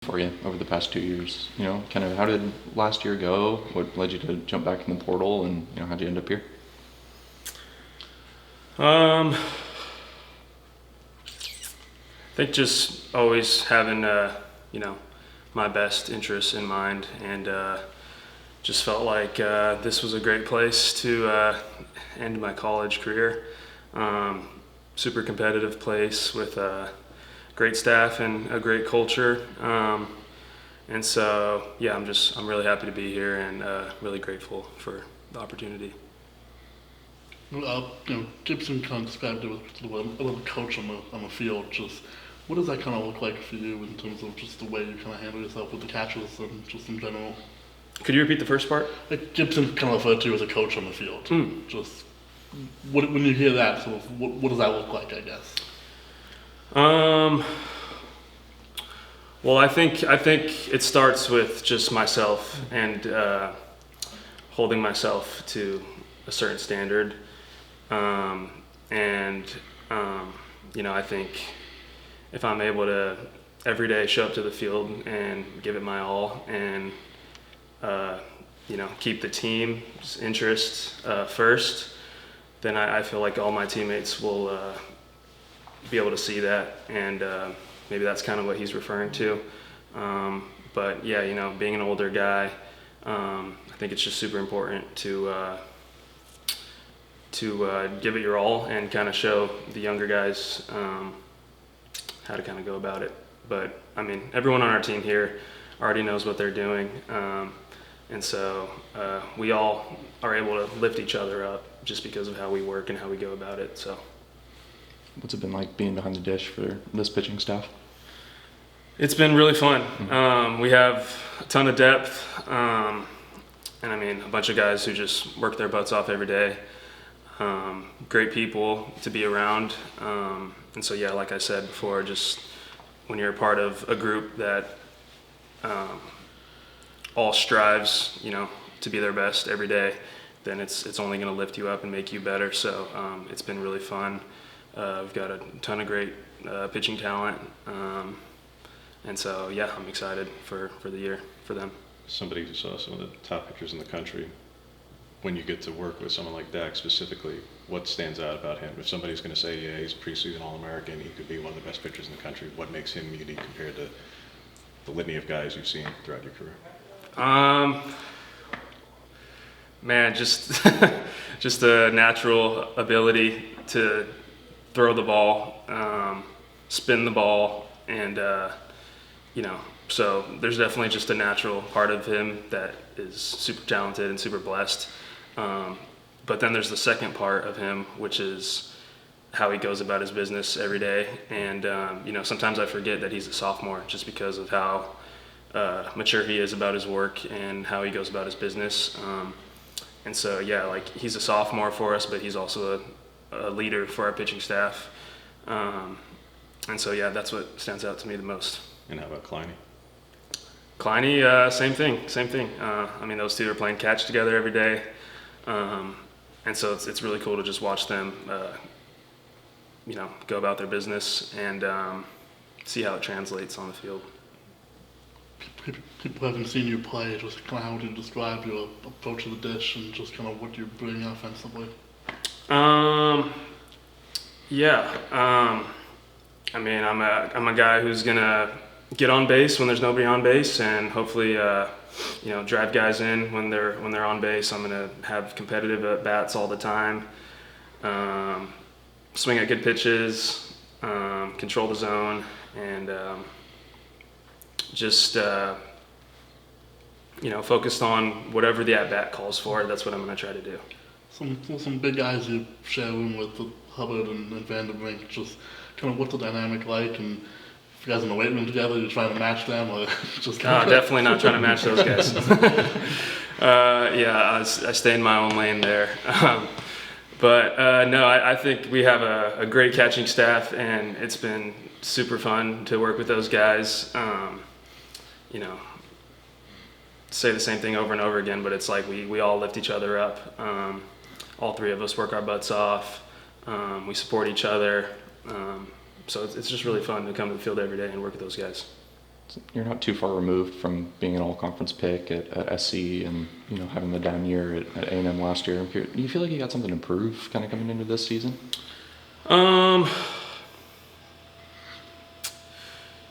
for you over the past 2 years? Kind of how did last year go? What led you to jump back in the portal, and how'd you end up here? I think just always having my best interests in mind, and just felt like this was a great place to end my college career. Super competitive place with great staff and a great culture. And so, yeah, I'm really happy to be here and really grateful for the opportunity. Gibson kind of described it as a little coach on the field. Just what does that kind of look like for you in terms of just the way you kind of handle yourself with the catches and just in general? Could you repeat the first part? Like Gibson kind of referred to you as a coach on the field. Just when you hear that, sort of, what does that look like, I guess? Well, I think it starts with just myself and holding myself to a certain standard. I think if I'm able to every day show up to the field and give it my all and keep the team's interests first, then I feel like all my teammates will be able to see that, and maybe that's kind of what he's referring to. But yeah, being an older guy, I think it's just super important to give it your all and kind of show the younger guys how to kind of go about it. But I mean, everyone on our team here already knows what they're doing, and so we all are able to lift each other up just because of how we work and how we go about it. So, What's it been like being behind the dish for this pitching staff? it's been really fun. We have a ton of depth, and I mean, a bunch of guys who just work their butts off every day. Great people to be around, and so yeah, like I said before, just when you're a part of a group that all strives, to be their best every day, then it's only going to lift you up and make you better. So it's been really fun. We've got a ton of great pitching talent, and so yeah, I'm excited for the year for them. Somebody who saw some of the top pitchers in the country. When you get to work with someone like Dak specifically, what stands out about him? If somebody's going to say, yeah, he's a preseason All-American, he could be one of the best pitchers in the country, what makes him unique compared to the litany of guys you've seen throughout your career? Man, just just a natural ability to throw the ball, spin the ball, and so there's definitely just a natural part of him that is super talented and super blessed. But then there's the second part of him, which is how he goes about his business every day. And sometimes I forget that he's a sophomore just because of how mature he is about his work and how he goes about his business. And so yeah, like he's a sophomore for us, but he's also a leader for our pitching staff. And so yeah, that's what stands out to me the most. And how about Kleiny? Kleiny, same thing. I mean, those two are playing catch together every day. And so it's really cool to just watch them, go about their business and see how it translates on the field. People haven't seen you play. Just kind of how would you describe your approach to the dish and just kind of what you bring offensively? I mean, I'm a guy who's gonna get on base when there's nobody on base, and hopefully, drive guys in when they're on base. I'm gonna have competitive at bats all the time. Swing at good pitches, control the zone, and just focused on whatever the at bat calls for. That's what I'm gonna try to do. Some big guys you share room with, Hubbard and Vanderbrink. Just kind of what's the dynamic like, and if you guys in the weight room together, you're trying to match them, or just definitely not trying to match those guys. I stay in my own lane there. No, I think we have a great catching staff, and it's been super fun to work with those guys. Say the same thing over and over again, but it's like we all lift each other up. All three of us work our butts off. We support each other. So it's just really fun to come to the field every day and work with those guys. you're not too far removed from being an all-conference pick at SC and, you know, having the down year at A&M last year. Do you feel like you got something to prove kind of coming into this season?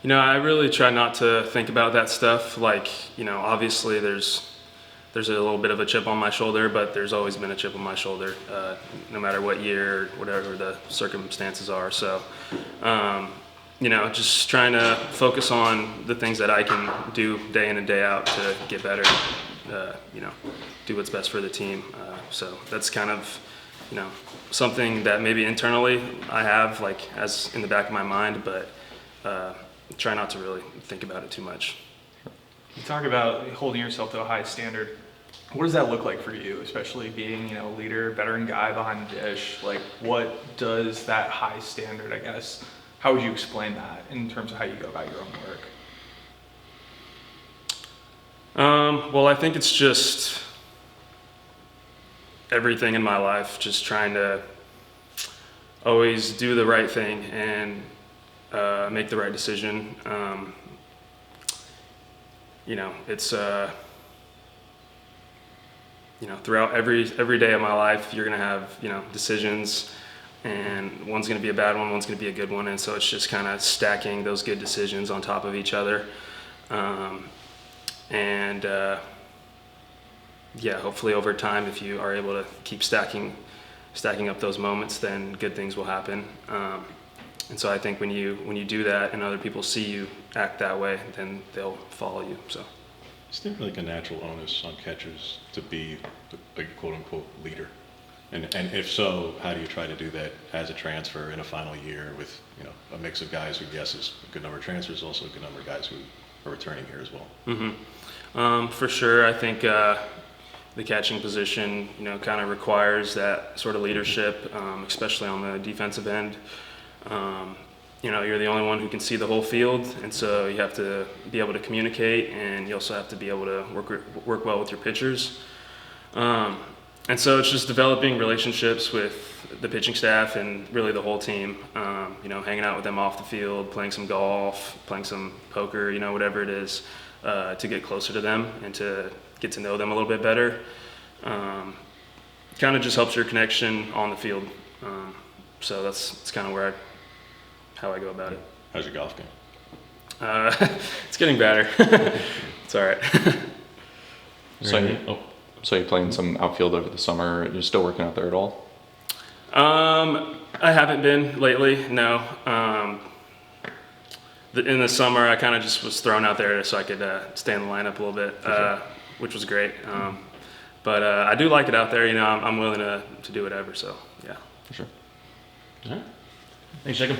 You know, I really try not to think about that stuff. Like, you know, obviously there's a little bit of a chip on my shoulder, but there's always been a chip on my shoulder, no matter what year, whatever the circumstances are. So, you know, just trying to focus on the things that I can do day in and day out to get better, you know, do what's best for the team. So that's kind of, you know, something that maybe internally I have, like, as in the back of my mind, but try not to really think about it too much. You talk about holding yourself to a high standard. What does that look like for you, especially being, you know, leader, veteran guy behind the dish? Like, what does that high standard, I guess, how would you explain that in terms of how you go about your own work? Well, I think it's just everything in my life, just trying to always do the right thing and make the right decision. You know, it's you know, throughout every day of my life, you're gonna have, you know, decisions, and one's gonna be a bad one, one's gonna be a good one, and so it's just kind of stacking those good decisions on top of each other. Yeah, hopefully over time, if you are able to keep stacking up those moments, then good things will happen. And so I think when you do that and other people see you act that way, then they'll follow you. So Is there like a natural onus on catchers to be a quote unquote leader? And if so, how do you try to do that as a transfer in a final year with, you know, a mix of guys who, yes, is a good number of transfers, also a good number of guys who are returning here as well? For sure, I think the catching position, you know, kind of requires that sort of leadership, especially on the defensive end. You know, you're the only one who can see the whole field, and so you have to be able to communicate, and you also have to be able to work well with your pitchers. And so it's just developing relationships with the pitching staff and really the whole team. You know, hanging out with them off the field, playing some golf, playing some poker, you know, whatever it is, to get closer to them and to get to know them a little bit better. Kind of just helps your connection on the field. So that's kind of how I go about it. How's your golf game? It's getting better. It's all right. So you're playing some outfield over the summer. You're still working out there at all? I haven't been lately, no. In the summer, I kind of just was thrown out there so I could stay in the lineup a little bit, which was great. But I do like it out there. You know, I'm willing to do whatever. So yeah. For sure. All right. Thanks, Jacob.